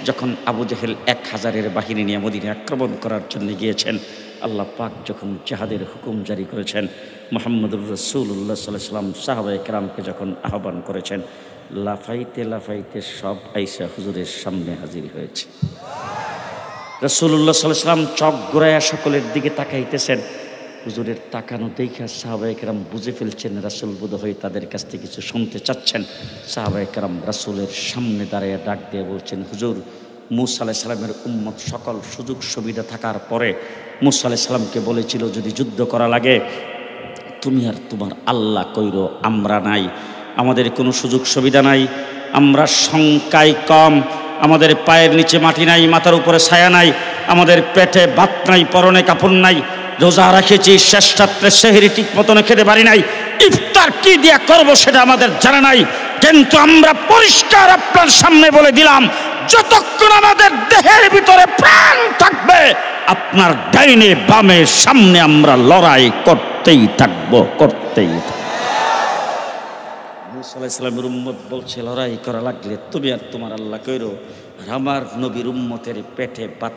যখন আবু জেহেল 1000-এর বাহিনী নিয়ে মদিনায় আক্রমণ করার জন্য গিয়েছেন, আল্লাহ পাক যখন জিহাদের হুকুম জারি করেছেন, মুহাম্মদুর রাসূলুল্লাহ সাল্লাল্লাহু আলাইহি ওয়াসাল্লাম সাহাবায়ে কেরামকে যখন আহ্বান করেছেন, লাফাইতে লাফাইতে সব আইসা হুজুরের সামনে হাজির হয়েছে। রাসূলুল্লাহ সাল্লাল্লাহু আলাইহি ওয়াসাল্লাম চোখ ঘুরাইয়া সকলের দিকে তাকাইতেছেন। হুজুরের তাকানো দেখে সাহাবায়ে কেরাম বুঝে ফেলছেন রাসূল বোধহয় তাদের কাছ থেকে কিছু শুনতে চাচ্ছেন। সাহাবায়ে কেরাম রাসূলের সামনে দাঁড়িয়ে ডাক দিয়ে বলছেন, হুজুর, মূসা আলাইহিস সালামের উম্মত সকল সুযোগ সুবিধা থাকার পরে মূসা আলাইহিস সালামকে বলেছিল যদি যুদ্ধ করা লাগে তুমি আর তোমার আল্লাহ কইরো, আমরা নাই, আমাদের কোনো সুযোগ সুবিধা নাই, আমরা সংখ্যায় কম, আমাদের পায়ের নিচে মাটি নাই, মাথার উপরে ছায়া নাই, আমাদের পেটে ভাত নাই, পরনে কাপড় নাই, রোজা রাখেছি, শেষ রাত্রে সেহরি ঠিক মতন খেতে পারি নাই, ইফতার কি দিয়া করবো সেটা আমাদের জানা নাই, কিন্তু আমরা পরিষ্কার আপনার সামনে বলে দিলাম যতক্ষণ আমাদের দেহের ভিতরে প্রাণ থাকবে আপনার ডাইনে বামে সামনে আমরা লড়াই করতেই থাকবো, করতেই থাকবো। মূসা আলাইহিস সালামের উম্মত বলছে, লড়াই করা লাগলে তুমি আর তোমার আল্লাহ কইরো, আর আমার নবীর উম্মতের পেটে ভাত